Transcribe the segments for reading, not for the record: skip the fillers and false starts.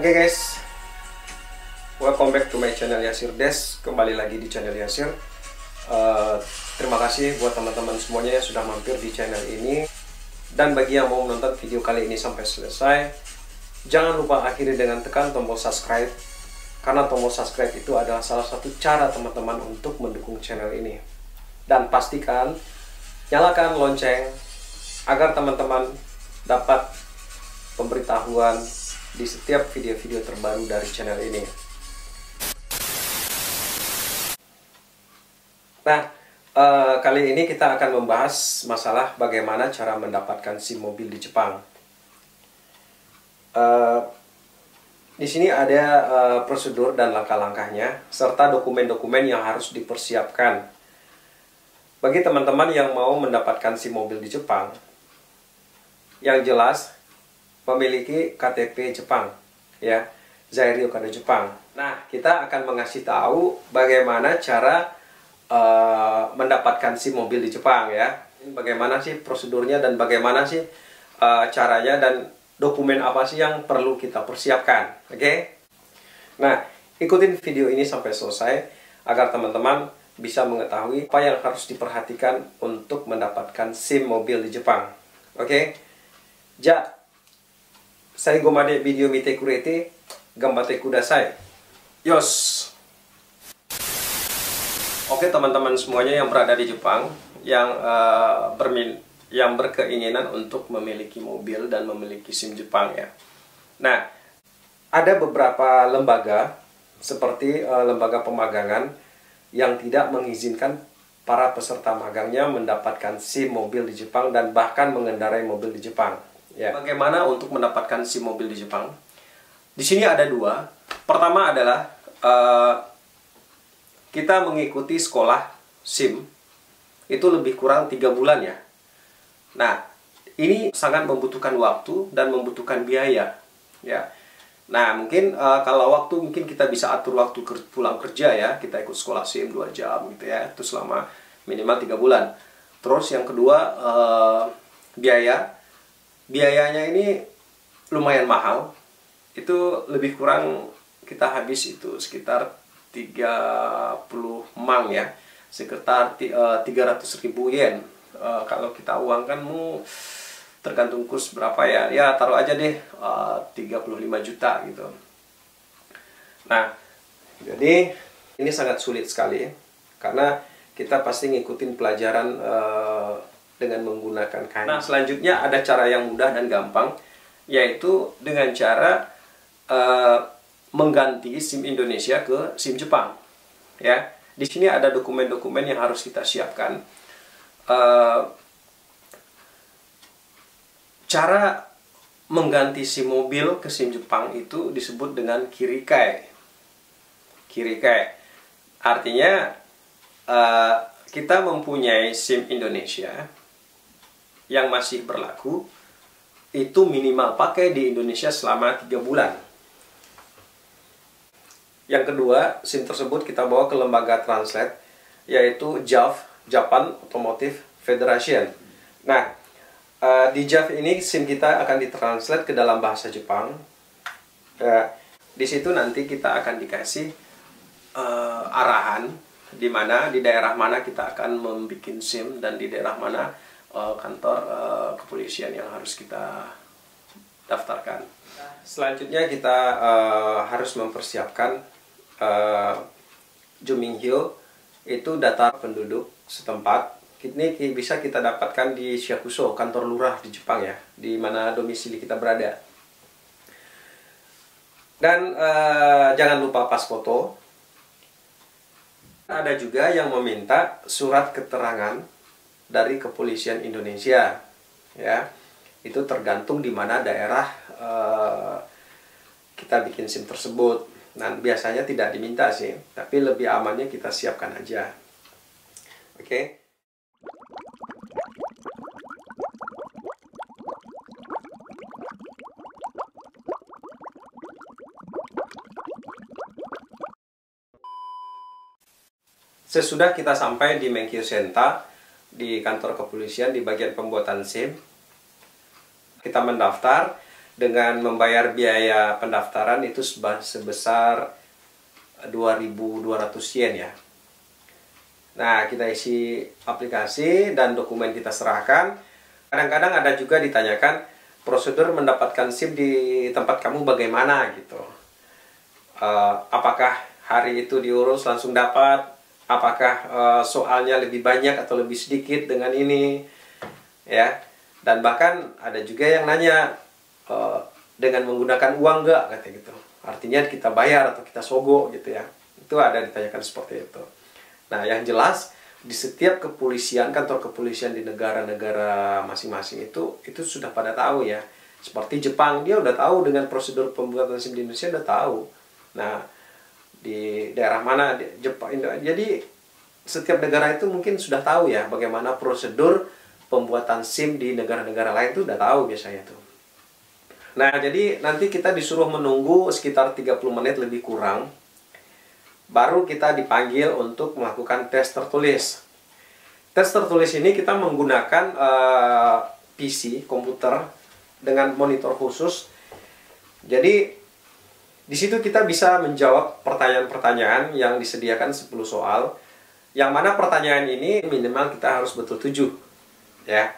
Oke guys, welcome back to my channel Yasir Des. Kembali lagi di channel Yasir. Terima kasih buat teman-teman semuanya yang sudah mampir di channel ini. Dan bagi yang mau menonton video kali ini sampai selesai, jangan lupa akhiri dengan tekan tombol subscribe. Karena tombol subscribe itu adalah salah satu cara teman-teman untuk mendukung channel ini. Dan pastikan nyalakan lonceng agar teman-teman dapat pemberitahuan di setiap video-video terbaru dari channel ini. Nah, kali ini kita akan membahas masalah bagaimana cara mendapatkan SIM mobil di Jepang. Di sini ada prosedur dan langkah-langkahnya, serta dokumen-dokumen yang harus dipersiapkan. Bagi teman-teman yang mau mendapatkan SIM mobil di Jepang, yang jelas memiliki KTP Jepang, ya, Zairyo Kado Jepang. Nah, kita akan mengasih tahu bagaimana cara mendapatkan SIM mobil di Jepang, ya. Bagaimana sih prosedurnya dan bagaimana sih caranya dan dokumen apa sih yang perlu kita persiapkan, oke? Nah, ikutin video ini sampai selesai agar teman-teman bisa mengetahui apa yang harus diperhatikan untuk mendapatkan SIM mobil di Jepang, oke? Saya gomade video mite kurete, gambate kudasai. Yos. Oke teman-teman semuanya yang berada di Jepang, yang berkeinginan untuk memiliki mobil dan memiliki SIM Jepang, ya. Nah, ada beberapa lembaga seperti lembaga pemagangan yang tidak mengizinkan para peserta magangnya mendapatkan SIM mobil di Jepang dan bahkan mengendarai mobil di Jepang. Ya. Bagaimana untuk mendapatkan SIM mobil di Jepang? Di sini ada dua. Pertama adalah kita mengikuti sekolah SIM itu lebih kurang 3 bulan, ya. Nah, ini sangat membutuhkan waktu dan membutuhkan biaya, ya. Nah, mungkin kalau waktu mungkin kita bisa atur waktu pulang kerja, ya. Kita ikut sekolah SIM 2 jam gitu, ya. Itu selama minimal 3 bulan. Terus yang kedua biayanya ini lumayan mahal. Itu lebih kurang kita habis itu sekitar 30 mang, ya. Sekitar 300.000 yen. Kalau kita uangkan tergantung kurs berapa, ya. Ya taruh aja deh 35 juta gitu. Nah, jadi ini sangat sulit sekali karena kita pasti ngikutin pelajaran dengan menggunakan KAN. Nah, selanjutnya ada cara yang mudah dan gampang, yaitu dengan cara mengganti SIM Indonesia ke SIM Jepang, ya. Di sini ada dokumen-dokumen yang harus kita siapkan. Cara mengganti SIM mobil ke SIM Jepang itu disebut dengan kirikai. Kirikai artinya kita mempunyai SIM Indonesia yang masih berlaku, itu minimal pakai di Indonesia selama 3 bulan. Yang kedua, SIM tersebut kita bawa ke lembaga translate, yaitu JAF, Japan Automotive Federation. Nah, di JAF ini SIM kita akan ditranslate ke dalam bahasa Jepang. Di situ nanti kita akan dikasih arahan di daerah mana kita akan membuat SIM dan di daerah mana kantor kepolisian yang harus kita daftarkan. Selanjutnya kita harus mempersiapkan Jumingyo, itu data penduduk setempat. Ini bisa kita dapatkan di Shakuso, kantor lurah di Jepang, ya, di mana domisili kita berada. Dan jangan lupa pas foto. Ada juga yang meminta surat keterangan dari kepolisian Indonesia, ya. Itu tergantung di mana daerah kita bikin SIM tersebut. Nah, biasanya tidak diminta sih, tapi lebih amannya kita siapkan aja. Oke. Sesudah kita sampai di Menkyo Senta, di kantor kepolisian di bagian pembuatan SIM, kita mendaftar dengan membayar biaya pendaftaran itu sebesar 2.200 yen ya. Nah, kita isi aplikasi dan dokumen kita serahkan. Kadang-kadang ada juga ditanyakan prosedur mendapatkan SIM di tempat kamu bagaimana gitu. Apakah hari itu diurus langsung dapat? Apakah soalnya lebih banyak atau lebih sedikit dengan ini? Ya. Dan bahkan ada juga yang nanya dengan menggunakan uang nggak, kata gitu. Artinya kita bayar atau kita sogok gitu ya. Itu ada ditanyakan seperti itu. Nah, yang jelas di setiap kepolisian, kantor kepolisian di negara-negara masing-masing itu sudah pada tahu ya. Seperti Jepang, dia udah tahu dengan prosedur pembuatan SIM di Indonesia, udah tahu. Nah, di daerah mana di Jepang, jadi setiap negara itu mungkin sudah tahu ya bagaimana prosedur pembuatan SIM di negara-negara lain, itu udah tahu biasanya tuh. Nah, jadi nanti kita disuruh menunggu sekitar 30 menit lebih kurang, baru kita dipanggil untuk melakukan tes tertulis. Tes tertulis ini kita menggunakan PC, komputer, dengan monitor khusus. Jadi, di situ kita bisa menjawab pertanyaan-pertanyaan yang disediakan 10 soal. Yang mana pertanyaan ini minimal kita harus betul 7. Ya.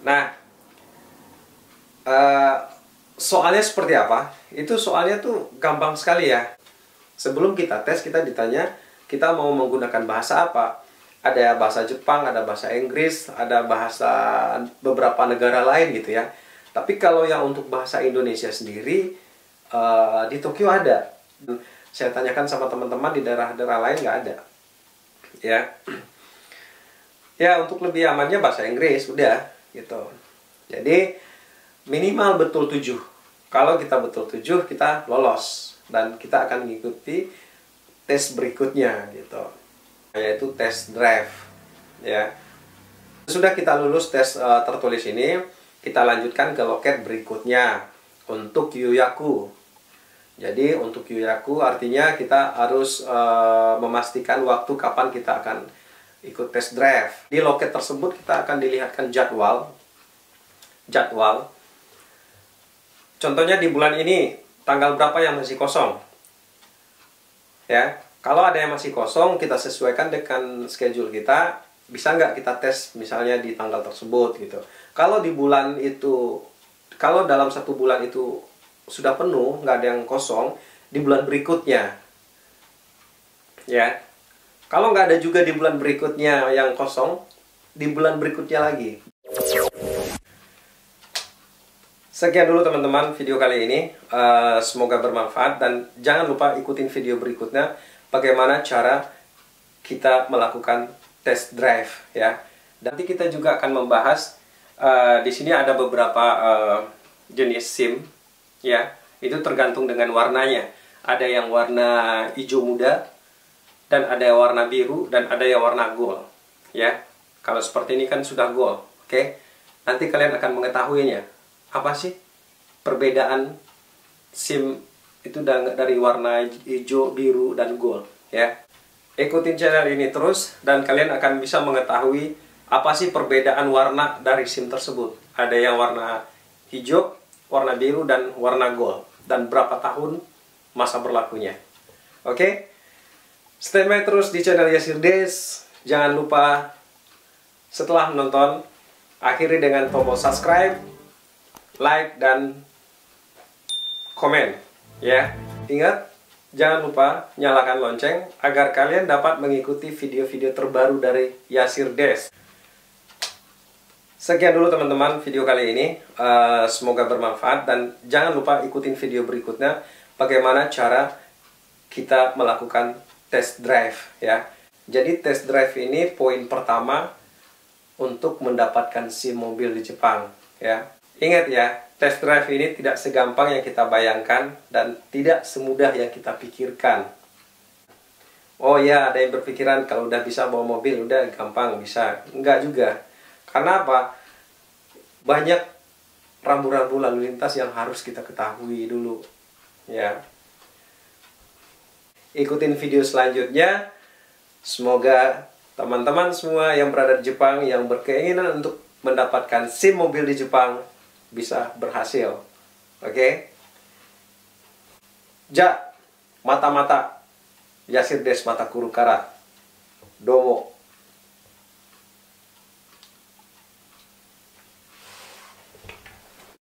Nah, soalnya seperti apa? Itu soalnya tuh gampang sekali ya. Sebelum kita tes, kita ditanya kita mau menggunakan bahasa apa. Ada bahasa Jepang, ada bahasa Inggris, ada bahasa beberapa negara lain gitu ya. Tapi kalau yang untuk bahasa Indonesia sendiri, di Tokyo ada. Saya tanyakan sama teman-teman di daerah-daerah lain nggak ada. Ya. Ya, untuk lebih amannya bahasa Inggris, udah gitu. Jadi, minimal betul 7. Kalau kita betul 7, kita lolos. Dan kita akan mengikuti tes berikutnya gitu, yaitu tes drive ya. Sudah kita lulus tes tertulis ini, kita lanjutkan ke loket berikutnya untuk Yuyaku. Jadi untuk Yuyaku artinya kita harus memastikan waktu kapan kita akan ikut tes drive. Di loket tersebut kita akan dilihatkan jadwal. Contohnya di bulan ini tanggal berapa yang masih kosong ya. Kalau ada yang masih kosong, kita sesuaikan dengan schedule kita. Bisa nggak kita tes misalnya di tanggal tersebut gitu. Kalau di bulan itu, kalau dalam 1 bulan itu sudah penuh, nggak ada yang kosong, di bulan berikutnya ya. Kalau nggak ada juga di bulan berikutnya yang kosong, di bulan berikutnya lagi. Sekian dulu teman-teman video kali ini, semoga bermanfaat dan jangan lupa ikutin video berikutnya bagaimana cara kita melakukan test drive ya. Nanti kita juga akan membahas di sini ada beberapa jenis SIM ya. Itu tergantung dengan warnanya. Ada yang warna hijau muda dan ada yang warna biru dan ada yang warna gold ya. Kalau seperti ini kan sudah gold, oke? Nanti kalian akan mengetahuinya. Apa sih perbedaan SIM itu dari warna hijau, biru, dan gold ya. Ikutin channel ini terus dan kalian akan bisa mengetahui apa sih perbedaan warna dari SIM tersebut. Ada yang warna hijau, warna biru, dan warna gold, dan berapa tahun masa berlakunya. Oke? Stay by terus di channel Yasirdes. Jangan lupa setelah menonton, akhiri dengan tombol subscribe, like, dan komen ya. Ingat, jangan lupa nyalakan lonceng agar kalian dapat mengikuti video-video terbaru dari Yasirdes. Sekian dulu teman-teman video kali ini, semoga bermanfaat dan jangan lupa ikutin video berikutnya bagaimana cara kita melakukan test drive ya. Jadi test drive ini poin pertama untuk mendapatkan SIM mobil di Jepang ya. Ingat ya, test drive ini tidak segampang yang kita bayangkan dan tidak semudah yang kita pikirkan. Oh ya, ada yang berpikiran kalau udah bisa bawa mobil, udah gampang bisa. Enggak juga. Karena apa? Banyak rambu-rambu lalu lintas yang harus kita ketahui dulu. Ya. Ikutin video selanjutnya. Semoga teman-teman semua yang berada di Jepang yang berkeinginan untuk mendapatkan SIM mobil di Jepang bisa berhasil. Oke. Ja, mata-mata, Yasir des mata kuru kara. Domo.